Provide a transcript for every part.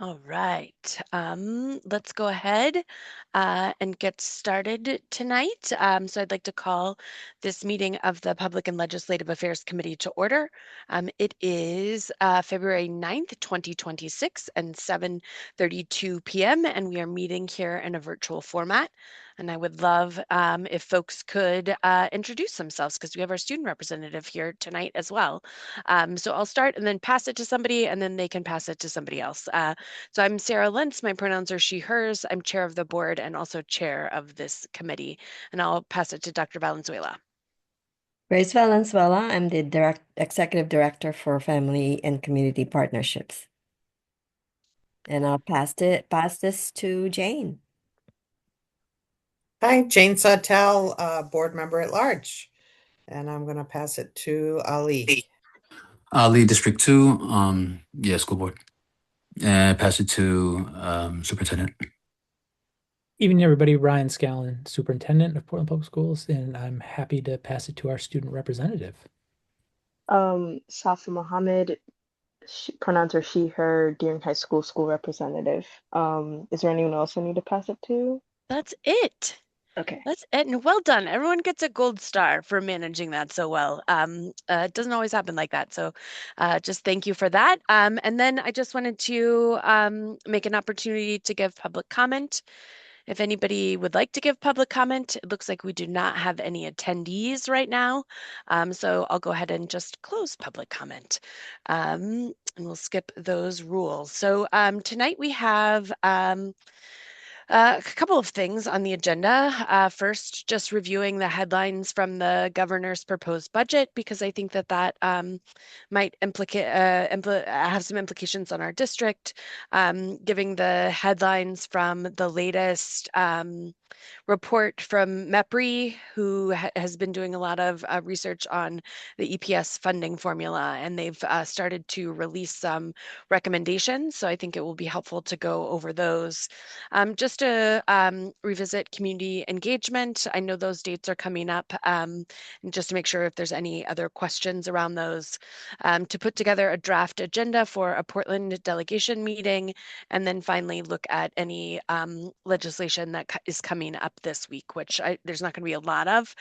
All right, let's go ahead and get started tonight. So I'd like to call this meeting of the Public and Legislative Affairs Committee to order. It is February 9th, 2026 and 7:32 p.m. and we are meeting here in a virtual format. And I would love if folks could introduce themselves because we have our student representative here tonight as well. So I'll start and then pass it to somebody and then they can pass it to somebody else. So I'm Sarah Lentz. My pronouns are she, hers. I'm chair of the board and also chair of this committee. And I'll pass it to Dr. Valenzuela. Grace Valenzuela, I'm the executive director for Family and Community Partnerships. And I'll pass this to Jane. Hi, Jane Sawtelle, board member at large. And I'm going to pass it to Ali. Ali, District 2, school board. And pass it to superintendent. Evening, everybody. Ryan Scallon, Superintendent of Portland Public Schools, and I'm happy to pass it to our student representative. Safa Mohammed, pronouns are she, her, Deering High School school representative. Is there anyone else I need to pass it to? That's it. Okay. That's it. And well done. Everyone gets a gold star for managing that so well. It doesn't always happen like that. So just thank you for that. And then I just wanted to make an opportunity to give public comment. If anybody would like to give public comment, it looks like we do not have any attendees right now. So I'll go ahead and just close public comment. And we'll skip those rules. So tonight we have a couple of things on the agenda. First, just reviewing the headlines from the governor's proposed budget, because I think that might have some implications on our district. Giving the headlines from the latest report from MEPRI, who has been doing a lot of research on the EPS funding formula, and they've started to release some recommendations. So I think it will be helpful to go over those. Just to revisit community engagement, I know those dates are coming up, and just to make sure if there's any other questions around those, to put together a draft agenda for a Portland delegation meeting, and then finally look at any legislation that is coming up this week, which there's not going to be a lot of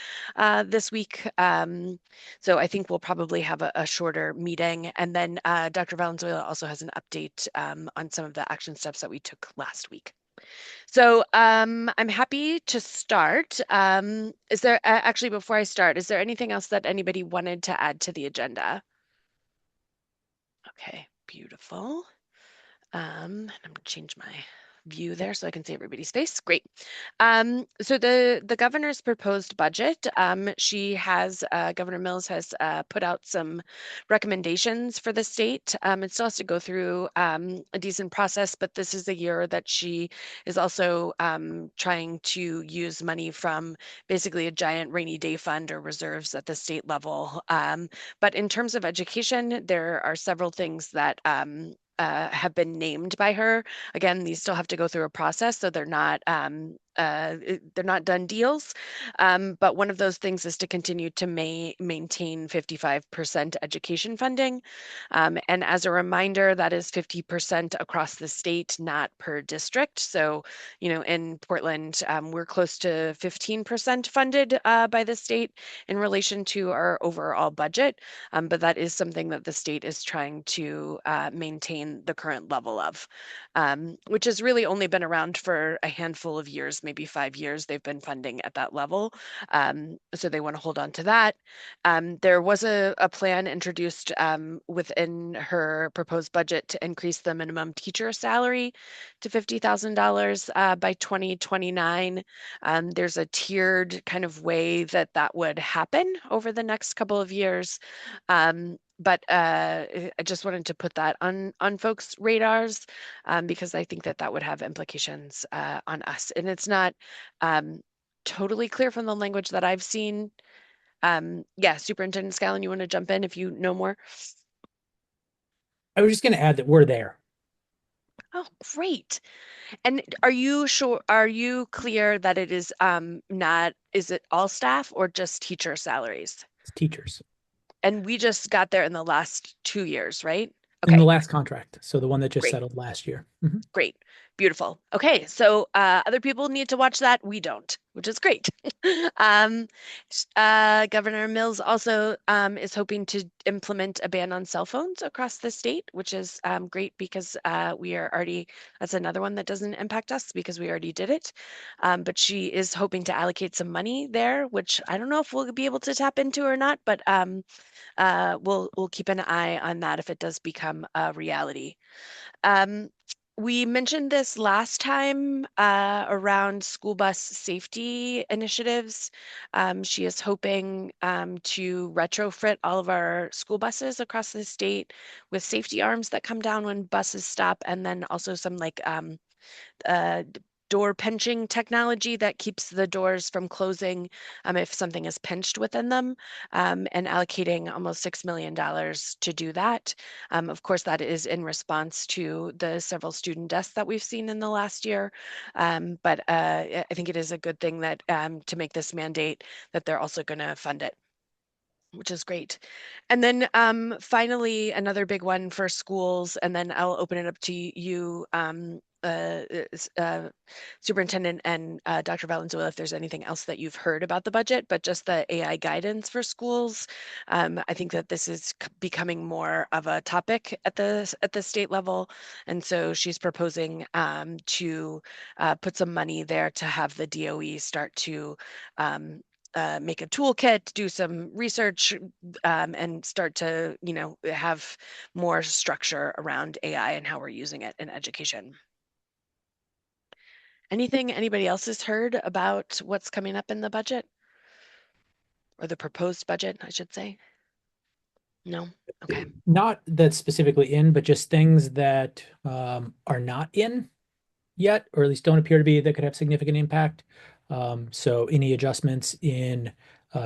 this week. So I think we'll probably have a shorter meeting. And then Dr. Valenzuela also has an update on some of the action steps that we took last week. So I'm happy to start. Is there actually, before I start, is there anything else that anybody wanted to add to the agenda? Okay, beautiful. I'm going to change my view there so I can see everybody's face. Great. So the governor's proposed budget, Governor Mills has put out some recommendations for the state. It still has to go through a decent process, but this is a year that she is also trying to use money from basically a giant rainy day fund or reserves at the state level. But in terms of education, there are several things that have been named by her. Again, these still have to go through a process, so they're not done deals. But one of those things is to continue to maintain 55% education funding. And as a reminder, that is 50% across the state, not per district. So, in Portland, we're close to 15% funded by the state in relation to our overall budget. But that is something that the state is trying to maintain the current level of, which has really only been around for a handful of years, maybe 5 years. They've been funding at that level. So they want to hold on to that. There was a plan introduced within her proposed budget to increase the minimum teacher salary to $50,000 by 2029. There's a tiered kind of way that would happen over the next couple of years. But I just wanted to put that on folks' radars because I think that would have implications on us. And it's not totally clear from the language that I've seen. Yeah, Superintendent Scallon, you want to jump in if you know more? I was just going to add that we're there. Oh, great. And are you clear that it is is it all staff or just teacher salaries? It's teachers. And we just got there in the last 2 years, right? In the Okay, last contract, so the one that just great. settled last year. Mhm. Great. Beautiful. Okay, so other people need to watch that. We don't, which is great. Governor Mills also is hoping to implement a ban on cell phones across the state, which is great because we are already, that's another one that doesn't impact us because we already did it. But she is hoping to allocate some money there, which I don't know if we'll be able to tap into or not, but we'll keep an eye on that if it does become a reality. Um, we mentioned this last time around school bus safety initiatives. She is hoping to retrofit all of our school buses across the state with safety arms that come down when buses stop, and then also some like uh, door pinching technology that keeps the doors from closing if something is pinched within them, and allocating almost $6 million to do that. Of course, that is in response to the several student deaths that we've seen in the last year. But I think it is a good thing that to make this mandate that they're also going to fund it, which is great. And then finally, another big one for schools, and then I'll open it up to you, Superintendent and Dr. Valenzuela, if there's anything else that you've heard about the budget, but just the AI guidance for schools. I think that this is becoming more of a topic at the state level, and so she's proposing to put some money there to have the DOE start to make a toolkit, do some research, and start to, have more structure around AI and how we're using it in education. Anything anybody else has heard about what's coming up in the budget? Or the proposed budget, I should say? No? Okay. Not that specifically in, but just things that are not in yet, or at least don't appear to be, that could have significant impact. So any adjustments in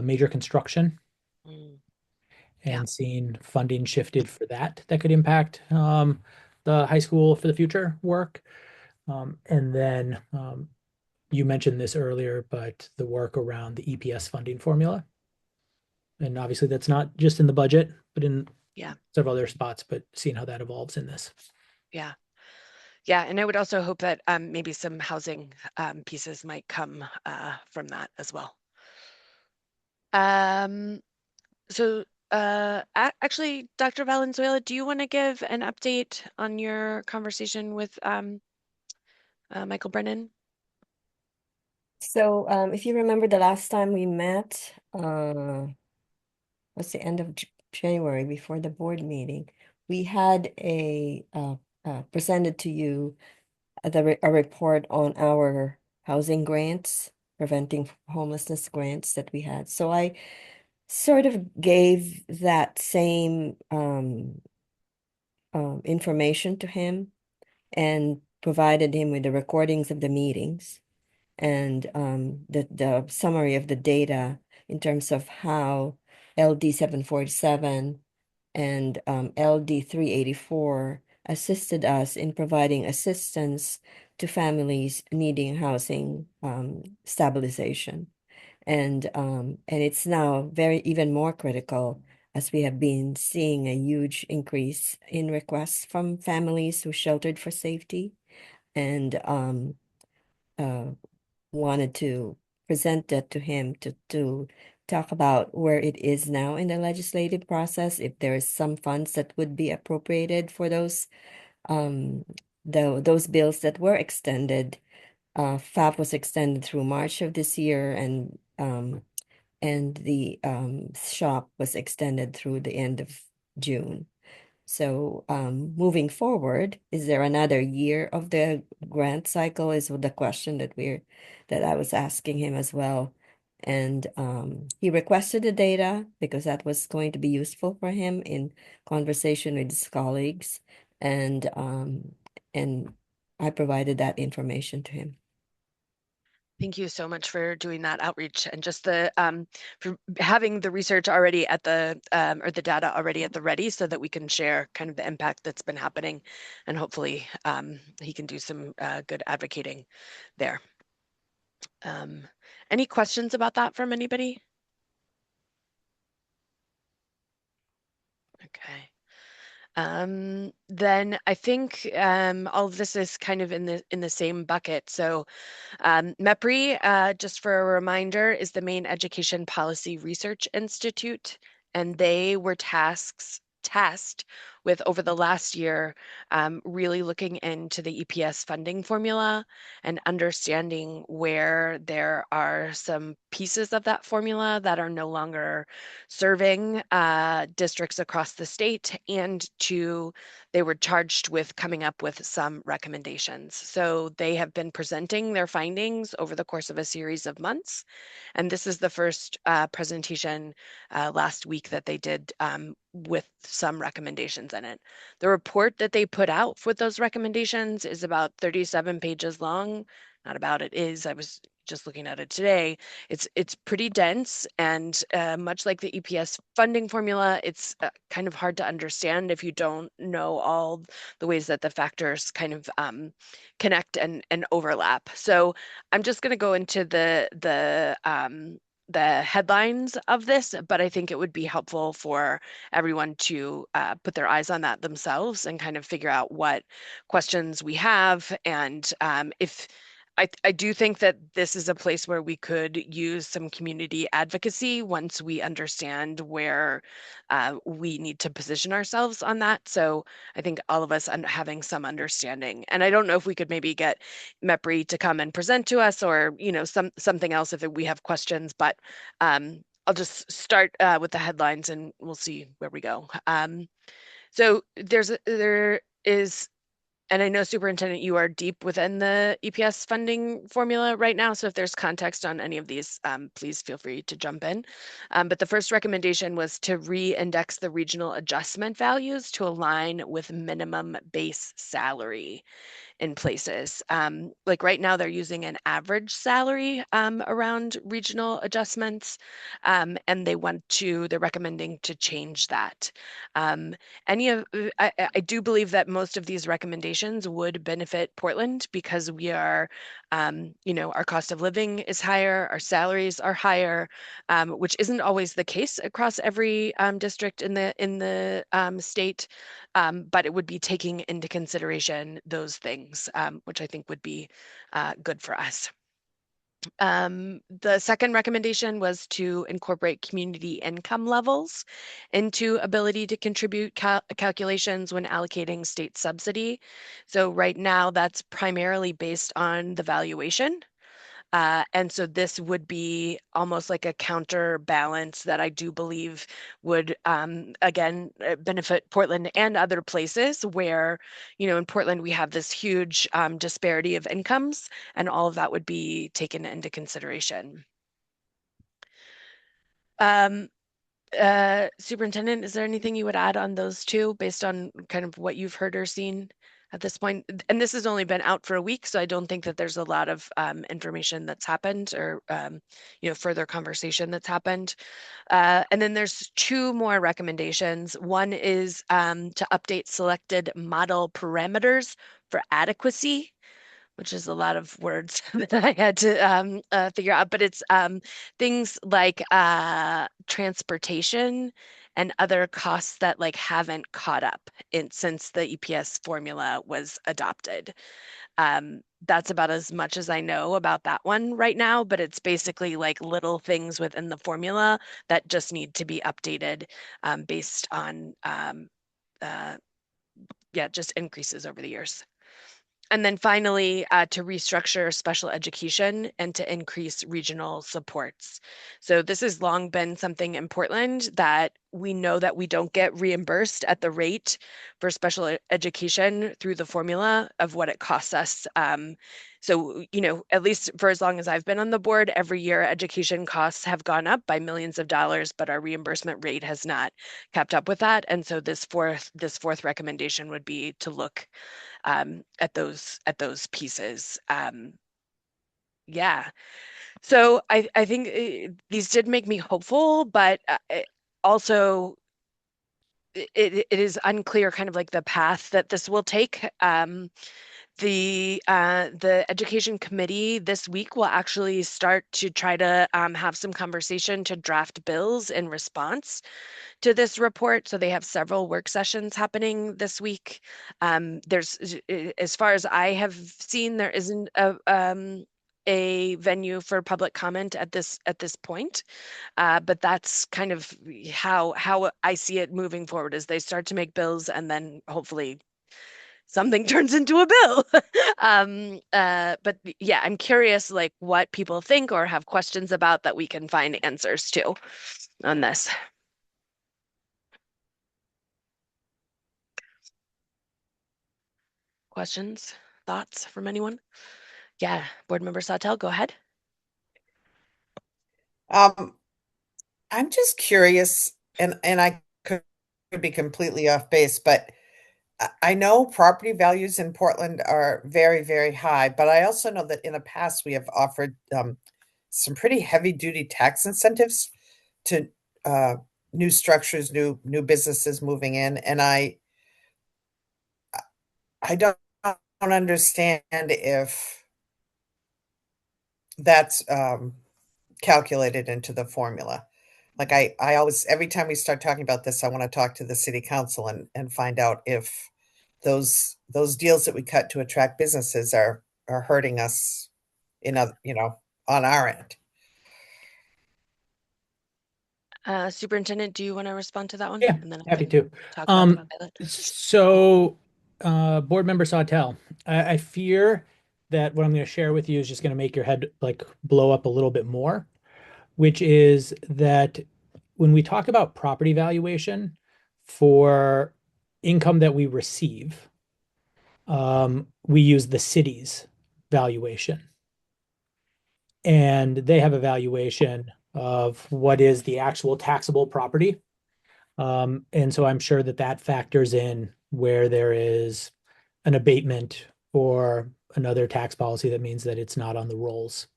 major construction Mm, yeah. and seeing funding shifted for that could impact the high school for the future work. And then you mentioned this earlier, but the work around the EPS funding formula. And obviously that's not just in the budget, but in Yeah. several other spots, but seeing how that evolves in this. Yeah. Yeah, and I would also hope that maybe some housing pieces might come from that as well. Um, so actually, Dr. Valenzuela, do you want to give an update on your conversation with Michael Brennan? So, if you remember the last time we met, was the end of January before the board meeting, we had presented to you a report on our housing grants, preventing homelessness grants that we had. So I sort of gave that same information to him and provided him with the recordings of the meetings and the summary of the data in terms of how LD 747 and LD 384 assisted us in providing assistance to families needing housing stabilization. And it's now very even more critical as we have been seeing a huge increase in requests from families who sheltered for safety and uh, wanted to present that to him to talk about where it is now in the legislative process, if there is some funds that would be appropriated for those those bills that were extended. FAP was extended through March of this year, and the shop was extended through the end of June. So moving forward, is there another year of the grant cycle is the question that I was asking him as well. And he requested the data because that was going to be useful for him in conversation with his colleagues. And I provided that information to him. Thank you so much for doing that outreach and just the for having the research already at the or the data already at the ready so that we can share kind of the impact that's been happening, and hopefully he can do some good advocating there. Any questions about that from anybody? Okay. Then I think all of this is kind of in the same bucket. So MEPRI, just for a reminder, is the Maine Education Policy Research Institute, and they were tasked with over the last year really looking into the EPS funding formula and understanding where there are some pieces of that formula that are no longer serving districts across the state, and they were charged with coming up with some recommendations. So they have been presenting their findings over the course of a series of months. And this is the first presentation last week that they did with some recommendations in it. The report that they put out with those recommendations is about 37 pages long. Not about, it is. I was just looking at it today. It's pretty dense, and much like the EPS funding formula, it's kind of hard to understand if you don't know all the ways that the factors kind of connect and overlap. So I'm just going to go into the headlines of this, but I think it would be helpful for everyone to put their eyes on that themselves and kind of figure out what questions we have. And if I do think that this is a place where we could use some community advocacy once we understand where we need to position ourselves on that. So I think all of us having some understanding. And I don't know if we could maybe get MEPRI to come and present to us, or something else if we have questions. But I'll just start with the headlines, and we'll see where we go. So there is. And I know, Superintendent, you are deep within the EPS funding formula right now. So if there's context on any of these, please feel free to jump in. But the first recommendation was to re-index the regional adjustment values to align with minimum base salary in places. Like right now, they're using an average salary around regional adjustments, and they're recommending to change that. I do believe that most of these recommendations would benefit Portland because we are, our cost of living is higher, our salaries are higher, which isn't always the case across every district in the state. But it would be taking into consideration those things, which I think would be good for us. The second recommendation was to incorporate community income levels into ability to contribute calculations when allocating state subsidy. So right now, that's primarily based on the valuation. And so this would be almost like a counterbalance that I do believe would, again, benefit Portland and other places where, in Portland, we have this huge disparity of incomes, and all of that would be taken into consideration. Superintendent, is there anything you would add on those two based on kind of what you've heard or seen at this point? And this has only been out for a week, so I don't think that there's a lot of information that's happened, or further conversation that's happened. And then there's two more recommendations. One is to update selected model parameters for adequacy, which is a lot of words that I had to figure out, but it's things like transportation and other costs that haven't caught up since the EPS formula was adopted. That's about as much as I know about that one right now, but it's basically like little things within the formula that just need to be updated based on just increases over the years. And then finally, to restructure special education and to increase regional supports. So this has long been something in Portland that we know that we don't get reimbursed at the rate for special education through the formula of what it costs us. So, at least for as long as I've been on the board, every year education costs have gone up by millions of dollars, but our reimbursement rate has not kept up with that. And so this fourth recommendation would be to look at those pieces. Yeah. So I think these did make me hopeful, but also it is unclear kind of like the path that this will take. The education committee this week will actually start to try to have some conversation to draft bills in response to this report. So they have several work sessions happening this week. As far as I have seen, there isn't a venue for public comment at this point. But that's kind of how I see it moving forward as they start to make bills, and then hopefully something turns into a bill. But yeah, I'm curious like what people think or have questions about that we can find answers to on this. Questions, thoughts from anyone? Yeah, Board Member Sawtelle, go ahead. I'm just curious, and I could be completely off base, but I know property values in Portland are very, very high, but I also know that in the past we have offered some pretty heavy-duty tax incentives to new structures, new businesses moving in, and I don't understand if that's calculated into the formula. Like I always, every time we start talking about this, I want to talk to the city council and find out if those deals that we cut to attract businesses are hurting us in other, on our end. Superintendent, do you want to respond to that one? Yeah, And then I happy can to. talk about the pilot. So, Board Member Sawtelle, I fear that what I'm going to share with you is just going to make your head like blow up a little bit more, which is that when we talk about property valuation for income that we receive, we use the city's valuation. And they have a valuation of what is the actual taxable property. And so I'm sure that that factors in where there is an abatement or another tax policy that means that it's not on the rolls.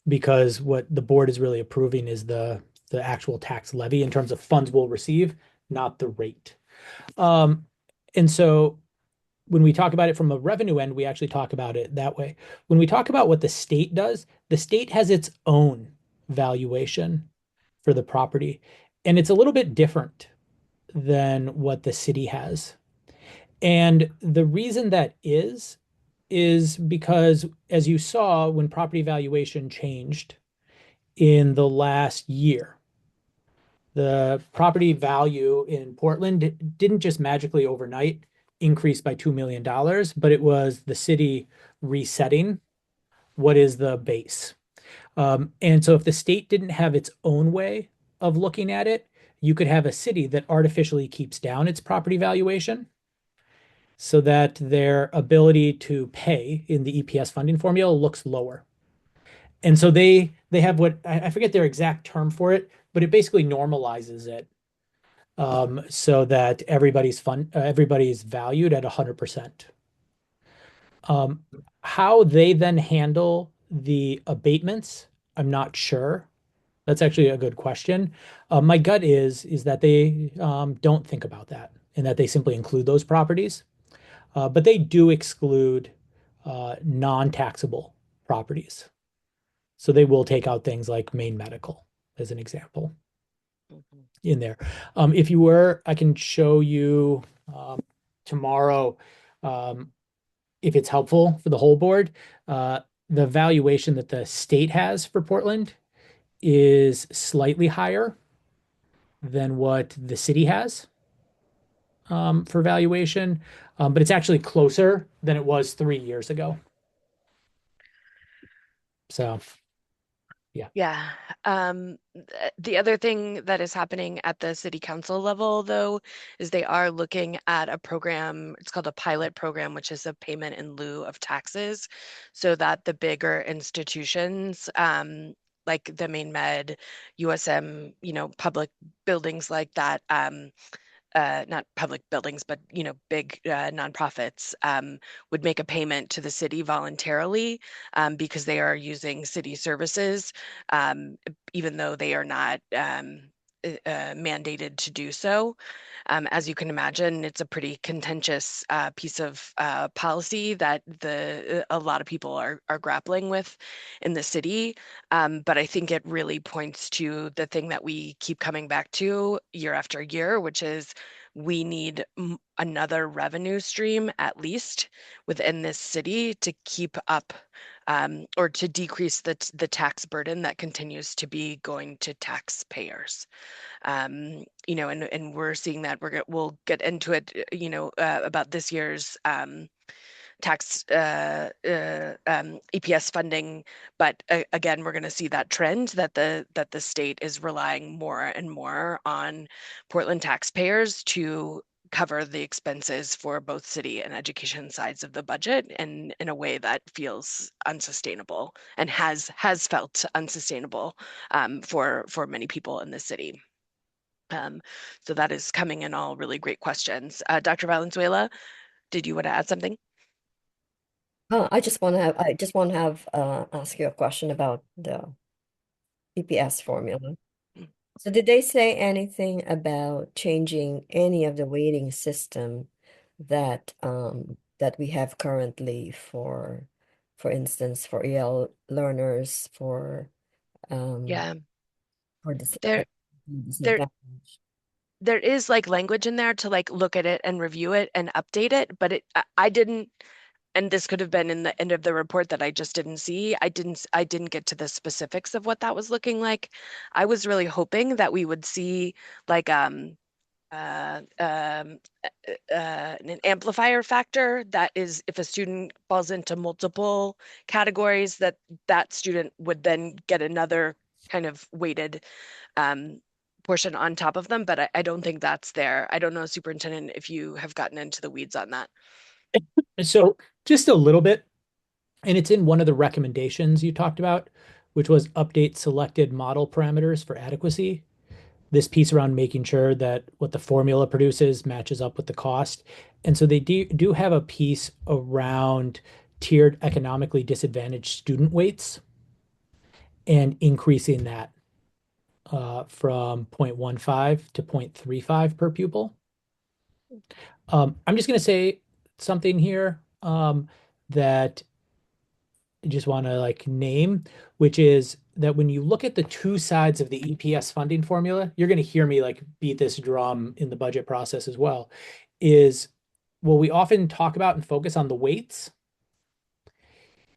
Because what the board is really approving is the actual tax levy in terms of funds we'll receive, not the rate. And so when we talk about it from a revenue end, we actually talk about it that way. When we talk about what the state does, the state has its own valuation for the property, and it's a little bit different than what the city has. And the reason that is because, as you saw, when property valuation changed in the last year, the property value in Portland didn't just magically overnight increase by $2 million, but it was the city resetting what is the base. And so if the state didn't have its own way of looking at it, you could have a city that artificially keeps down its property valuation so that their ability to pay in the EPS funding formula looks lower. And so they have what I forget their exact term for it, but it basically normalizes it so that everybody's valued at 100%. How they then handle the abatements, I'm not sure. That's actually a good question. My gut is that they don't think about that and that they simply include those properties. But they do exclude non-taxable properties. So they will take out things like Maine Medical as an example in there. If you were, I can show you tomorrow if it's helpful for the whole board. The valuation that the state has for Portland is slightly higher than what the city has for valuation, but it's actually closer than it was 3 years ago. So, yeah. Yeah. The other thing that is happening at the city council level, though, is they are looking at a program. It's called a pilot program, which is a payment in lieu of taxes, so that the bigger institutions, like the Maine Med, USM, public buildings like that, not public buildings, but big nonprofits would make a payment to the city voluntarily because they are using city services, even though they are not mandated to do so. As you can imagine, it's a pretty contentious piece of policy that a lot of people are grappling with in the city. But I think it really points to the thing that we keep coming back to year after year, which is we need another revenue stream at least within this city to keep up or to decrease the tax burden that continues to be going to taxpayers. And we're seeing that we'll get into it, about this year's tax EPS funding, but again, we're going to see that trend that the state is relying more and more on Portland taxpayers to cover the expenses for both city and education sides of the budget, and in a way that feels unsustainable and has felt unsustainable for many people in the city. So that is coming in all really great questions. Dr. Valenzuela, did you want to add something? I just want to have ask you a question about the EPS formula. Mm. So did they say anything about changing any of the weighting system that that we have currently for instance, for EL learners, Yeah, for dis there there disadvantaged? there is like language in there to like look at it and review it and update it, but I didn't, and this could have been in the end of the report that I just didn't see. I didn't get to the specifics of what that was looking like. I was really hoping that we would see like uh, um, an amplifier factor that is if a student falls into multiple categories, that student would then get another kind of weighted portion on top of them, but I don't think that's there. I don't know, Superintendent, if you have gotten into the weeds on that. So just a little bit, and it's in one of the recommendations you talked about, which was update selected model parameters for adequacy. This piece around making sure that what the formula produces matches up with the cost. And so they do have a piece around tiered economically disadvantaged student weights and increasing that from 0.15 to 0.35 per pupil. I'm just going to say something here that I just want to like name, which is that when you look at the two sides of the EPS funding formula, you're going to hear me like beat this drum in the budget process as well, is well, we often talk about and focus on the weights.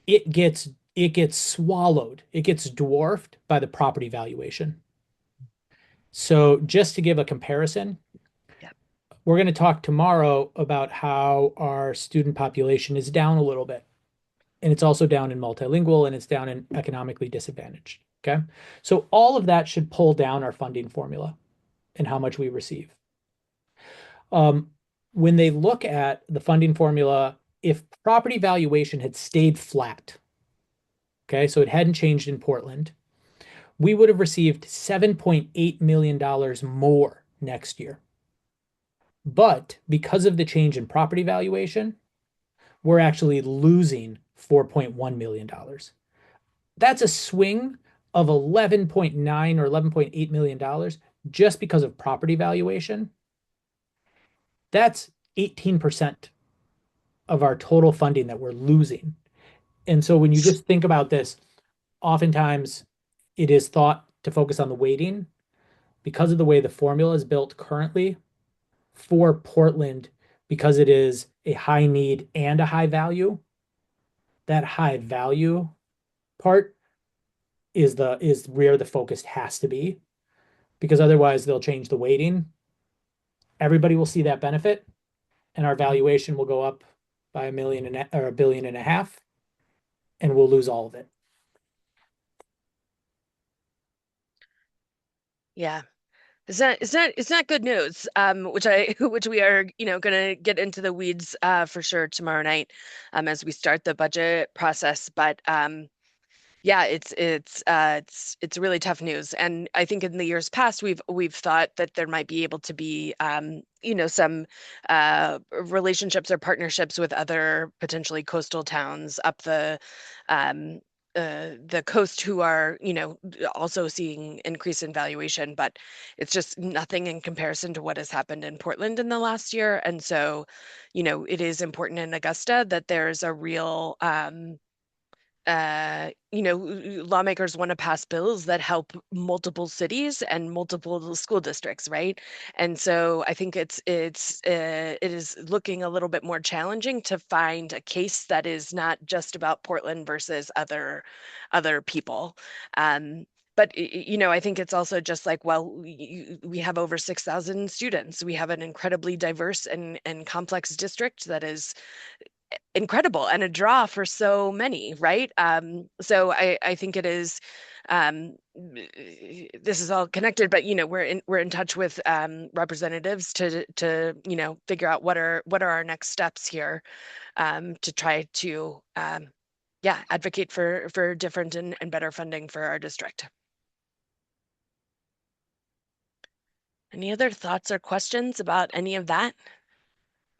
It gets swallowed, it gets dwarfed by the property valuation. So just to give a comparison, Yeah. we're going to talk tomorrow about how our student population is down a little bit. And it's also down in multilingual and it's down in economically disadvantaged. Okay. So all of that should pull down our funding formula and how much we receive. When they look at the funding formula, if property valuation had stayed flat, okay, so it hadn't changed in Portland, we would have received $7.8 million more next year. But because of the change in property valuation, we're actually losing $4.1 million. That's a swing of 11.9 or $11.8 million just because of property valuation. That's 18% of our total funding that we're losing. And so when you just think about this, oftentimes it is thought to focus on the weighting because of the way the formula is built currently for Portland, because it is a high need and a high value. That high value part is where the focus has to be, because otherwise they'll change the weighting. Everybody will see that benefit, and our valuation will go up by $1 million or $1.5 billion, and we'll lose all of it. Yeah. It's not good news, which we are, going to get into the weeds for sure tomorrow night as we start the budget process. But yeah, it's really tough news. And I think in the years past, we've thought that there might be able to be some relationships or partnerships with other potentially coastal towns up the the coast who are, also seeing increase in valuation, but it's just nothing in comparison to what has happened in Portland in the last year. And so, it is important in Augusta that there's a real lawmakers want to pass bills that help multiple cities and multiple school districts, right? And so I think it is looking a little bit more challenging to find a case that is not just about Portland versus other people. But I think it's also just like, well, we have over 6,000 students. We have an incredibly diverse and complex district that is incredible and a draw for so many, right? So I think it is, this is all connected, but we're in touch with representatives to figure out what are our next steps here, to try to advocate for different and better funding for our district. Any other thoughts or questions about any of that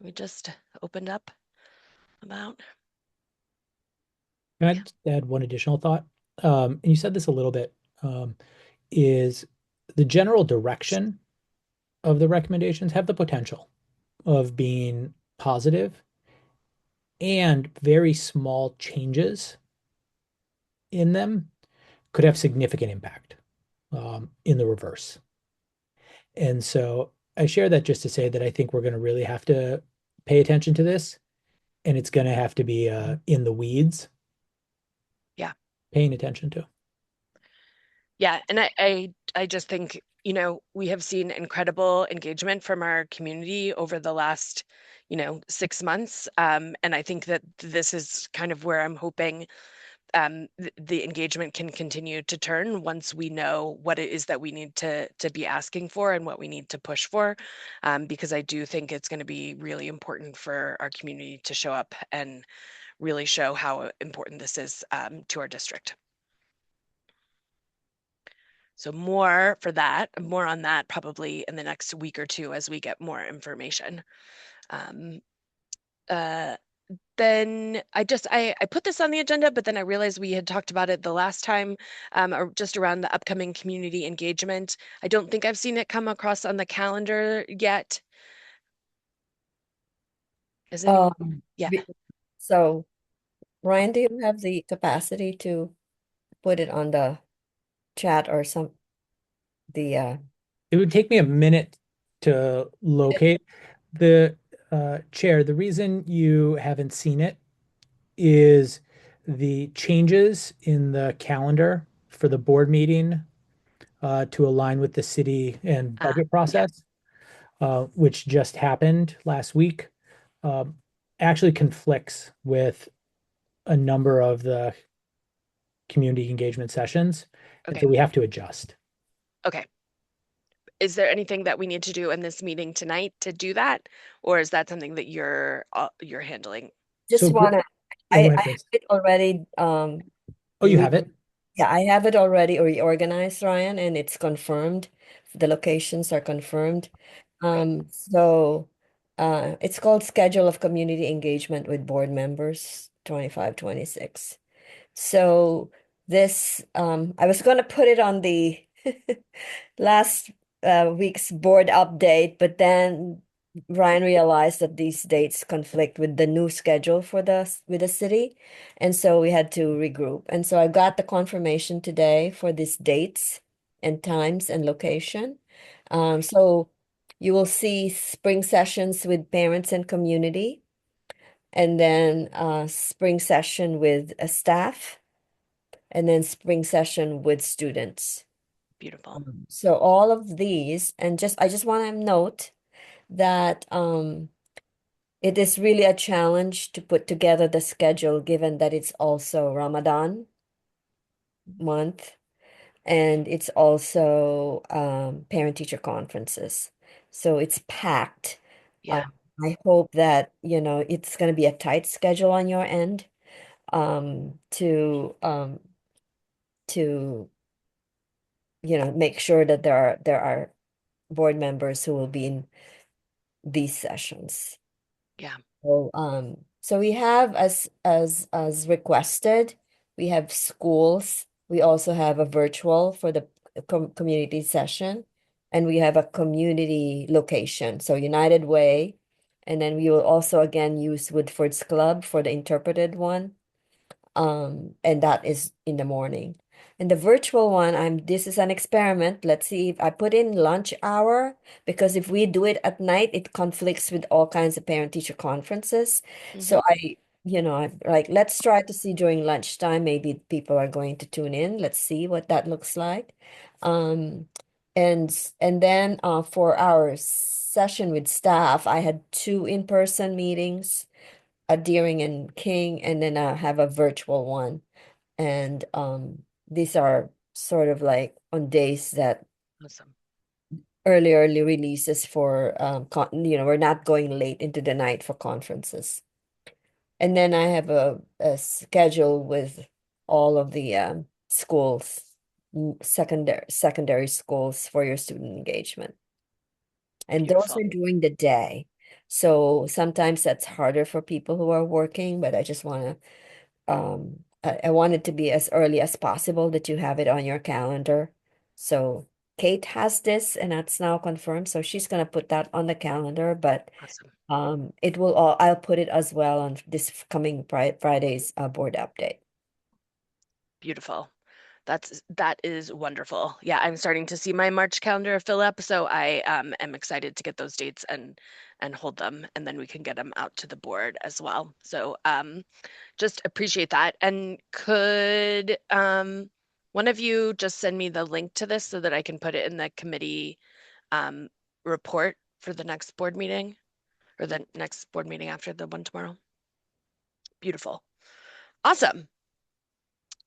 we just opened up about? Can I just add one additional thought? And you said this a little bit, is the general direction of the recommendations have the potential of being positive, and very small changes in them could have significant impact in the reverse. And so I share that just to say that I think we're going to really have to pay attention to this, and it's going to have to be in the weeds. Yeah. Paying attention to. Yeah, and I just think, we have seen incredible engagement from our community over the last, 6 months. And I think that this is kind of where I'm hoping the engagement can continue to turn once we know what it is that we need to be asking for and what we need to push for, because I do think it's going to be really important for our community to show up and really show how important this is to our district. So more on that probably in the next week or two as we get more information. Then I put this on the agenda, but then I realized we had talked about it the last time, or just around the upcoming community engagement. I don't think I've seen it come across on the calendar yet. Is it? Yeah. So, Ryan, do you have the capacity to put it on the chat or It would take me a minute to locate the chair. The reason you haven't seen it is the changes in the calendar for the board meeting to align with the city and budget Yeah. process, which just happened last week, actually conflicts with a number of the community engagement sessions. And Okay. so we have to adjust. Okay. Is there anything that we need to do in this meeting tonight to do that, or is that something that you're handling? just So wanna, yeah, go I ahead, have Chris. it already, Oh, you have it? yeah, I have it already reorganized, Ryan, and it's confirmed. The locations are confirmed. So it's called Schedule of Community Engagement with Board Members 25-26. So this I was gonna put it on the last week's board update, but then Ryan realized that these dates conflict with the new schedule for with the city, and so we had to regroup. And so I got the confirmation today for these dates and times and location. So you will see spring sessions with parents and community, and then spring session with staff, and then spring session with students. Beautiful. So all of these, and I just want to note that it is really a challenge to put together the schedule, given that it's also Ramadan month, and it's also parent-teacher conferences. So it's packed. Yeah. I hope that, it's going to be a tight schedule on your end, to make sure that there are board members who will be in these sessions. Yeah. So we have, as requested, we have schools. We also have a virtual for the community session, and we have a community location. So United Way, and then we will also again use Woodford's Club for the interpreted one. And that is in the morning. And the virtual one, this is an experiment. Let's see if I put in lunch hour, because if we do it at night, it conflicts with all kinds of parent-teacher conferences. So I like, let's try to see during lunchtime, maybe people are going to tune in. Let's see what that looks like. Um, and then for our session with staff, I had two in-person meetings, a Deering and King, and then I have a virtual one. And these are sort of like on days that Awesome. early releases for we're not going late into the night for conferences. And then I have a schedule with all of the schools, secondary schools for your student engagement. And those Beautiful. are during the day. So sometimes that's harder for people who are working, but I just want to I want it to be as early as possible that you have it on your calendar. So Kate has this and that's now confirmed. So she's gonna put that on the calendar, but Awesome. I'll put it as well on this coming Friday's board update. Beautiful. That is wonderful. Yeah, I'm starting to see my March calendar fill up, so I am excited to get those dates and hold them, and then we can get them out to the board as well. So just appreciate that. And could one of you just send me the link to this so that I can put it in the committee um, report for the next board meeting, or the next board meeting after the one tomorrow? Beautiful. Awesome.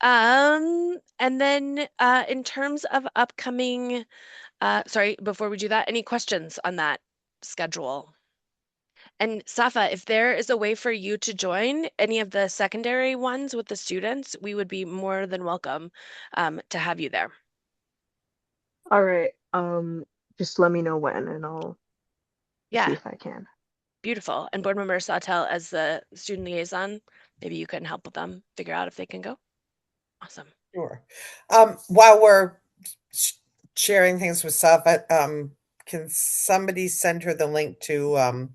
And then in terms of upcoming, sorry, before we do that, any questions on that schedule? And Safa, if there is a way for you to join any of the secondary ones with the students, we would be more than welcome to have you there. All right. Just let me know when and I'll see Yeah, if I can. beautiful. And board member Sawtell, as the student liaison, maybe you can help with them figure out if they can go. Awesome. Sure. While we're sh sharing things with Safa, can somebody send her the link to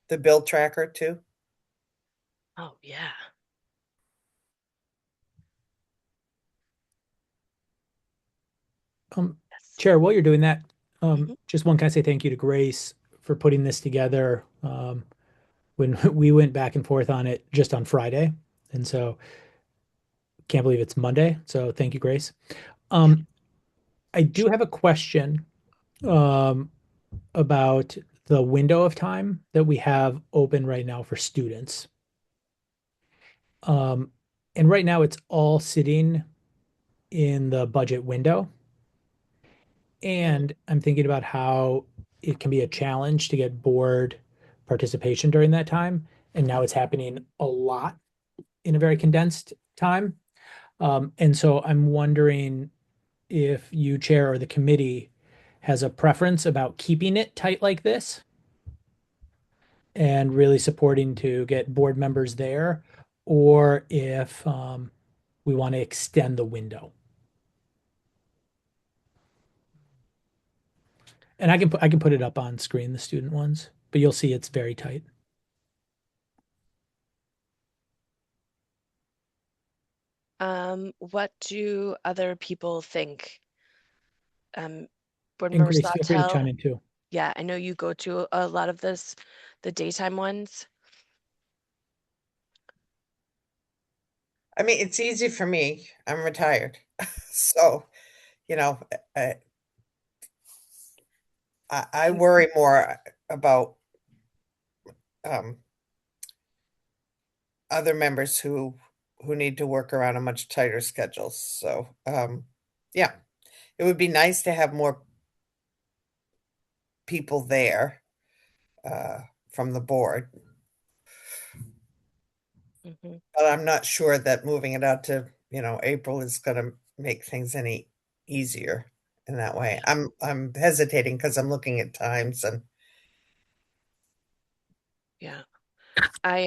the bill tracker too? Oh, yeah. Yes. Chair, while you're doing that, Mhm. just one, can I say thank you to Grace for putting this together when we went back and forth on it just on Friday. And so can't believe it's Monday. So thank you, Grace. Yeah. I do have a question um, about the window of time that we have open right now for students. Um, and right now it's all sitting in the budget window. And I'm thinking about how it can be a challenge to get board participation during that time. And now it's happening a lot in a very condensed time. And so I'm wondering if you, Chair, or the committee has a preference about keeping it tight like this and really supporting to get board members there, or if we want to extend the window. And I can put it up on screen, the student ones, but you'll see it's very tight. What do other people think? Board And member Grace, feel free to Sawtell, chime in too. yeah, I know you go to a lot of the daytime ones. I mean, it's easy for me. I'm retired. So, you know, I, I And worry more about um, other members who need to work around a much tighter schedule. So, yeah, it would be nice to have more people there from the board, mhm, but I'm not sure that moving it out to, April is going to make things any easier in that way. yeah, I'm hesitating because I'm looking at times and yeah. I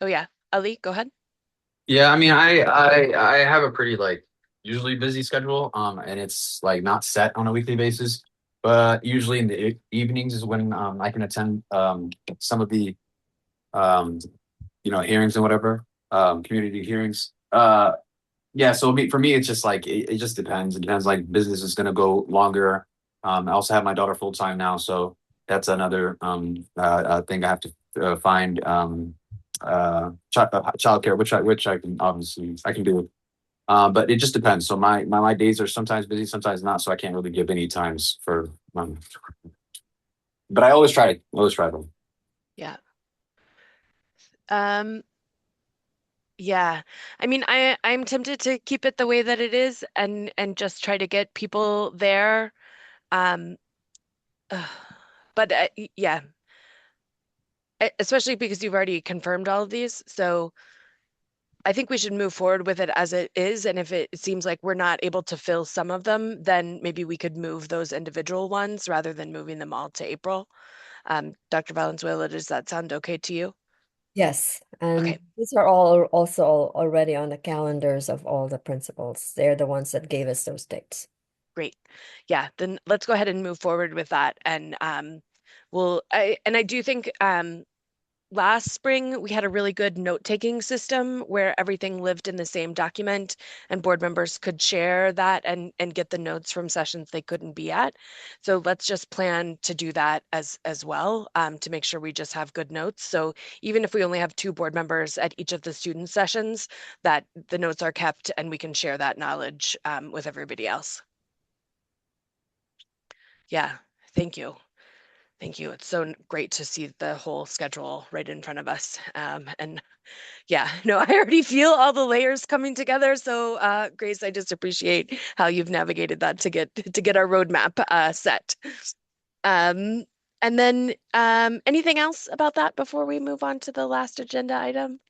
oh yeah, Ali, go ahead. Yeah, I mean, I have a pretty like usually busy schedule, and it's like not set on a weekly basis. But usually in the evenings is when I can attend some of the um hearings and whatever, community hearings. Yeah, so for me, it's just like it just depends. It depends. Like business is gonna go longer. I also have my daughter full time now, so that's another thing I have to find childcare, which I can obviously I can do. But it just depends. So my days are sometimes busy, sometimes not. So I can't really give any times for. But I always try to. Yeah. Um, yeah. I mean, I'm tempted to keep it the way that it is and just try to get people there. Um, ugh, but yeah, especially because you've already confirmed all of these. So I think we should move forward with it as it is. And if it seems like we're not able to fill some of them, then maybe we could move those individual ones rather than moving them all to April. Dr. Valenzuela, does that sound okay to you? Yes, Okay, and these are all also already on the calendars of all the principals. They're the ones that gave us those dates. great. Yeah, then let's go ahead and move forward with that. And I do think last spring we had a really good note-taking system where everything lived in the same document and board members could share that and get the notes from sessions they couldn't be at. So let's just plan to do that as well, to make sure we just have good notes. So even if we only have 2 board members at each of the student sessions, that the notes are kept and we can share that knowledge with everybody else. Yeah, thank you. Thank you. It's so great to see the whole schedule right in front of us. And yeah, no, I already feel all the layers coming together. So, Grace, I just appreciate how you've navigated that to get our roadmap set. Um, and then anything else about that before we move on to the last agenda item?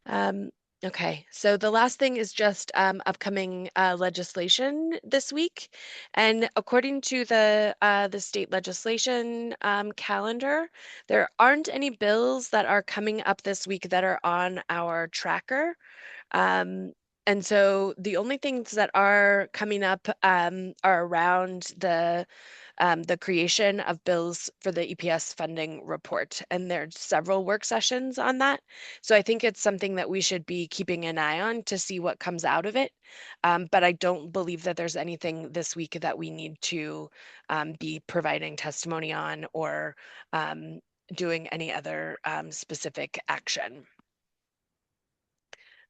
Um, okay, so the last thing is just upcoming legislation this week, and according to the state legislation calendar, there aren't any bills that are coming up this week that are on our tracker. Um, and so the only things that are coming up are around the creation of bills for the EPS funding report. And there's several work sessions on that. So I think it's something that we should be keeping an eye on to see what comes out of it. But I don't believe that there's anything this week that we need to be providing testimony on or um, doing any other specific action.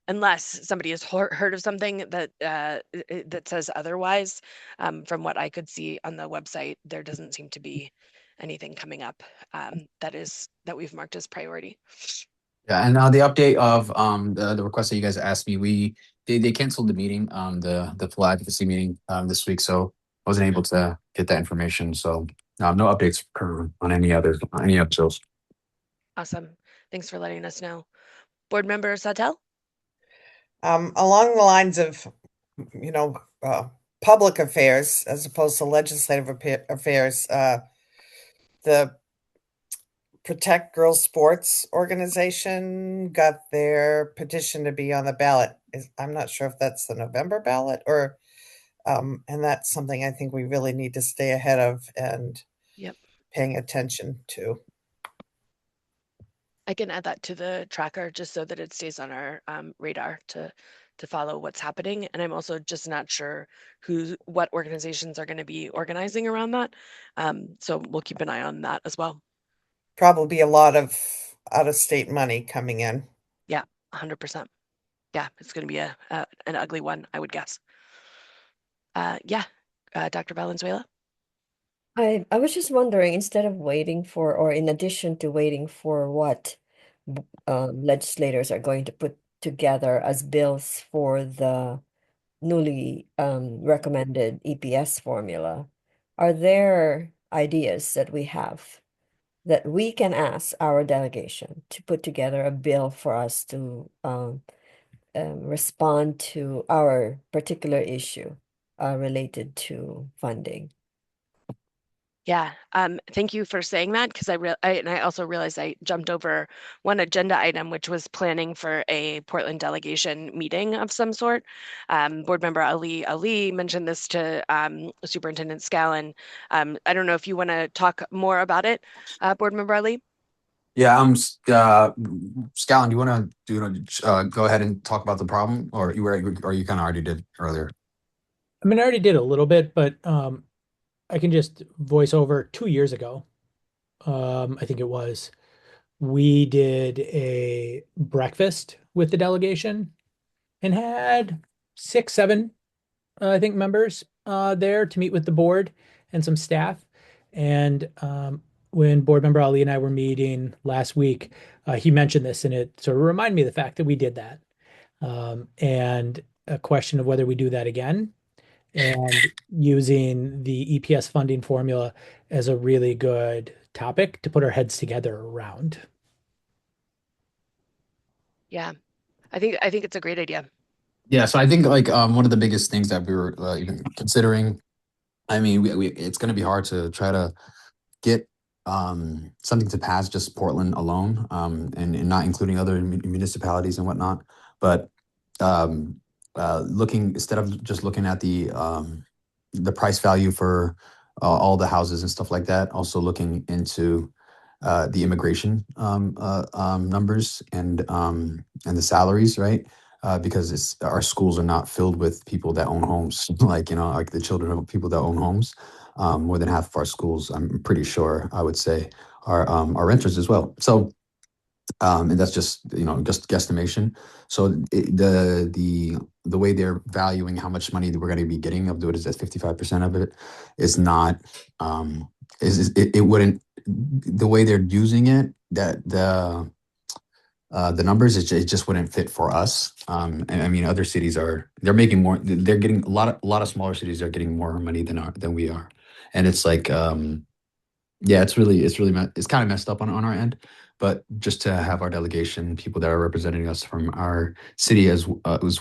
Unless somebody has heard of something that that says otherwise, from what I could see on the website, there doesn't seem to be anything coming up that we've marked as priority. Yeah, and the update of the request that you guys asked me, they canceled the meeting, the full advocacy meeting this week, so I wasn't able to get that information. So no updates on any of those. Awesome. Thanks for letting us know. Board Member Sautel? Along the lines of, you know, public affairs as opposed to legislative affairs, the Protect Girls Sports organization got their petition to be on the ballot. I'm not sure if that's the November ballot or, and that's something I think we really need to stay ahead of and Yep. paying attention to. I can add that to the tracker just so that it stays on our radar to follow what's happening. And I'm also just not sure what organizations are going to be organizing around that. So we'll keep an eye on that as well. Probably a lot of out of state money coming in. Yeah, 100%. Yeah, it's going to be an ugly one, I would guess. Yeah, Dr. Valenzuela. I was just wondering, instead of waiting for, or in addition to waiting for what legislators are going to put together as bills for the newly recommended EPS formula, are there ideas that we have that we can ask our delegation to put together a bill for us to respond to our particular issue related to funding? Yeah, thank you for saying that because I also realized I jumped over one agenda item, which was planning for a Portland delegation meeting of some sort. Board member Ali mentioned this to Superintendent Scallon. I don't know if you want to talk more about it, Board member Ali. Yeah, Scallon, do you want to go ahead and talk about the problem, or you kind of already did earlier? I mean, I already did a little bit, but I can just voice over 2 years ago. I think it was. We did a breakfast with the delegation and had 6, 7, I think, members there to meet with the board and some staff. And when board member Ali and I were meeting last week, he mentioned this, and it sort of reminded me of the fact that we did that. And a question of whether we do that again and using the EPS funding formula as a really good topic to put our heads together around. Yeah, I think it's a great idea. Yeah, so I think like one of the biggest things that we were even considering. I mean, it's going to be hard to try to get something to pass just Portland alone, and not including other municipalities and whatnot. But um, looking instead of just looking at the price value for all the houses and stuff like that, also looking into the immigration numbers and the salaries, right? Because our schools are not filled with people that own homes, like like the children of people that own homes. More than half of our schools, I'm pretty sure, I would say, are renters as well. So, and that's just just guesstimation. So the way they're valuing how much money that we're going to be getting, of what is that, 55% of it is not it wouldn't, the way they're using it, that the numbers, it just wouldn't fit for us. And I mean, other cities they're making more. They're getting a lot of smaller cities are getting more money than we are, and it's like yeah, it's kind of messed up on our end. But just to have our delegation, people that are representing us from our city, as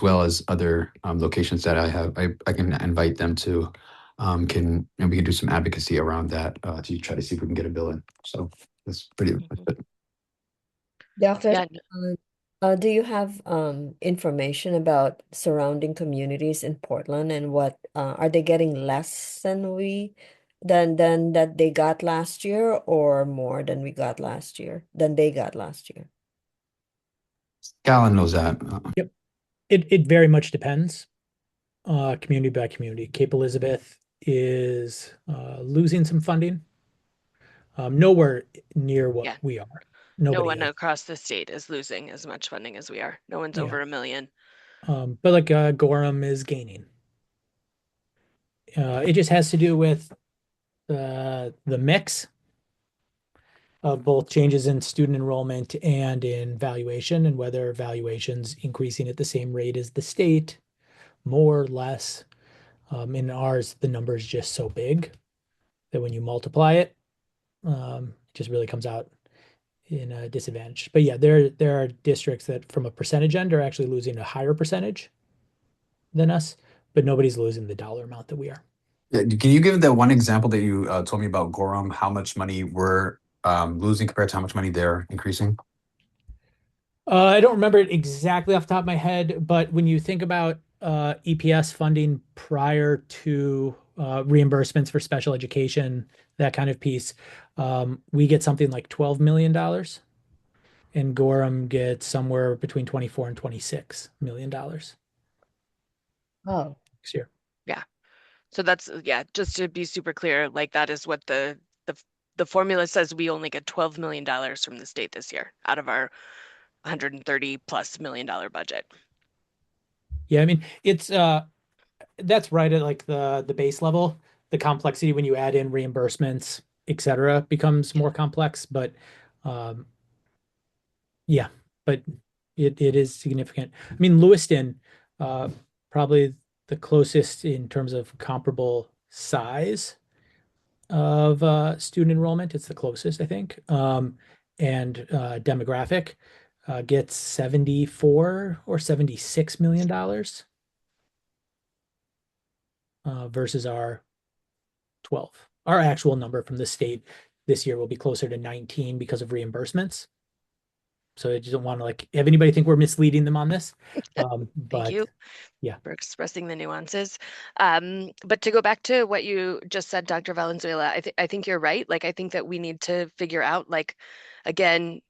well as other locations that I can invite them to, and we can do some advocacy around that to try to see if we can get a bill in. So that's pretty much Mhm. it. Doctor, Yeah, do you have information about surrounding communities in Portland and what are they getting less than that they got last year or more than they got last year? Gallon knows that. Yep. It very much depends, community by community. Cape Elizabeth is losing some funding. Nowhere near what yeah. we are. No Nobody one is. across the state is losing as much funding as we are. No one's Yeah. over 1 million. But like Gorham is gaining. It just has to do with the mix of both changes in student enrollment and in valuation, and whether valuation's increasing at the same rate as the state, more or less. In ours, the number is just so big that when you multiply it, it just really comes out in a disadvantage. But yeah, there are districts that from a percentage end are actually losing a higher percentage than us, but nobody's losing the dollar amount that we are. Yeah, can you give that one example that you told me about Gorham? How much money we're losing compared to how much money they're increasing? I don't remember it exactly off the top of my head, but when you think about EPS funding prior to reimbursements for special education, that kind of piece, we get something like $12 million, and Gorham gets somewhere between 24 and $26 million Oh, next year. Yeah. So that's yeah, just to be super clear, like that is what the formula says. We only get $12 million from the state this year out of our 130+ million budget. Yeah, I mean it's that's right at like the base level. The complexity when you add in reimbursements, et cetera, becomes more complex, but um, yeah, but it is significant. I mean, Lewiston, uh, probably the closest in terms of comparable size of student enrollment. It's the closest, I think. And demographic gets 74 or $76 million versus our 12, our actual number from the state this year will be closer to 19 because of reimbursements. So I just don't want to like have anybody think we're misleading them on this. Thank But you yeah, for expressing the nuances. But to go back to what you just said, Dr. Valenzuela, I think you're right. Like, I think that we need to figure out, like, again,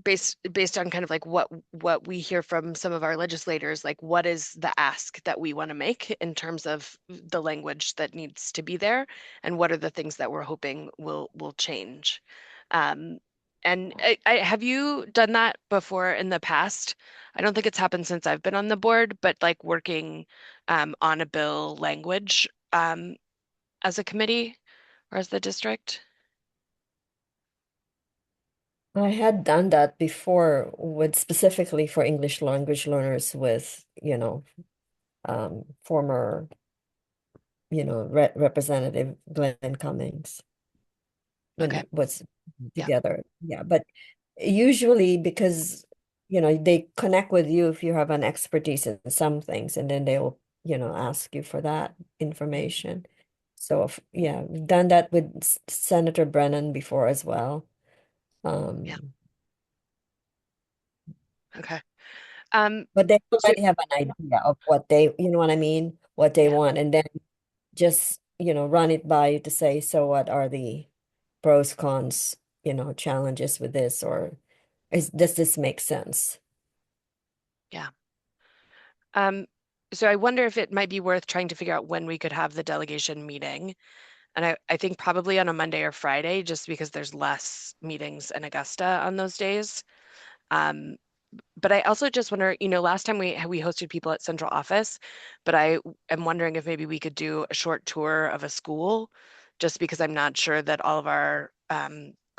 based on kind of like what we hear from some of our legislators, like what is the ask that we want to make in terms of the language that needs to be there, and what are the things that we're hoping will change. And have you done that before in the past? I don't think it's happened since I've been on the board, but like working on a bill language as a committee or as the district. I had done that before with specifically for English language learners with, former, Representative Glenn Cummings when Okay. he was Yeah. together. Yeah, but usually because, they connect with you if you have an expertise in some things, and then they'll, ask you for that information. So, yeah, we've done that with Senator Brennan before as well. Yeah. Um, Okay. But they So already have an idea of what they, you know what I mean, what they yeah. want, and then just, run it by you to say, so what are the pros, cons, challenges with this, or does this make sense? Yeah. Um, so I wonder if it might be worth trying to figure out when we could have the delegation meeting. And I think probably on a Monday or Friday, just because there's less meetings in Augusta on those days. Um, but I also just wonder, last time we hosted people at central office, but I am wondering if maybe we could do a short tour of a school, just because I'm not sure that all of our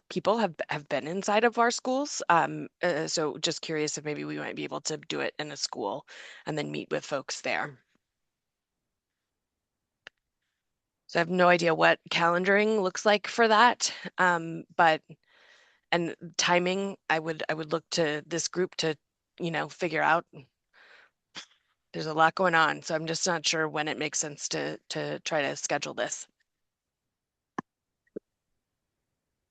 people have been inside of our schools. So just curious if maybe we might be able to do it in a school and then meet with folks there. So I have no idea what calendaring looks like for that. But and timing, I would look to this group to, figure out. There's a lot going on, so I'm just not sure when it makes sense to try to schedule this.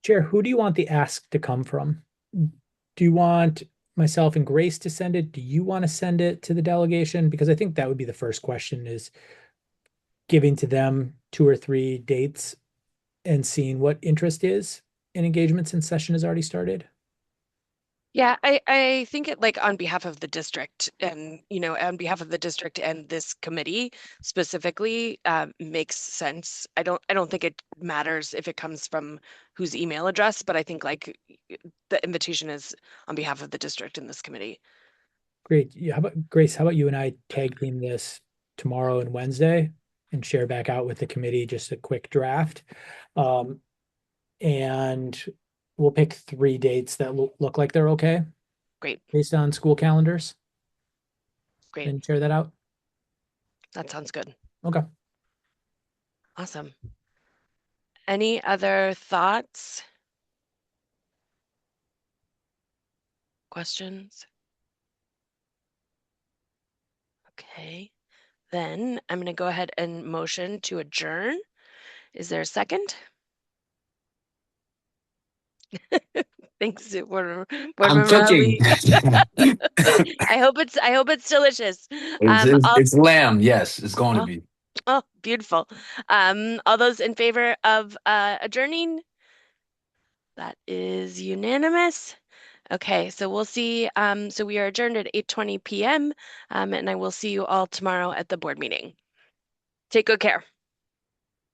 Chair, who do you want the ask to come from? Do you want myself and Grace to send it? Do you want to send it to the delegation? Because I think that would be the first question, is giving to them 2 or 3 dates and seeing what interest is in engagement since session has already started. Yeah, I think it, like, on behalf of the district and, on behalf of the district and this committee specifically, makes sense. I don't think it matters if it comes from whose email address, but I think like the invitation is on behalf of the district and this committee. Great. Yeah, how about Grace? How about you and I tag team this tomorrow and Wednesday and share back out with the committee just a quick draft? Um, and we'll pick 3 dates that look like they're okay Great, based on school calendars great. and share that out. That sounds good. Okay. Awesome. Any other thoughts? Questions? Okay, then I'm going to go ahead and motion to adjourn. Is there a second? Thanks, Board I'm Member cooking. Ali. I hope it's delicious. It's, Um, it's all, it's lamb. Yes, it's going to oh, be. oh, beautiful. All those in favor of adjourning? That is unanimous. Okay, so we'll see. So we are adjourned at 8:20 p.m. And I will see you all tomorrow at the board meeting. Take good care.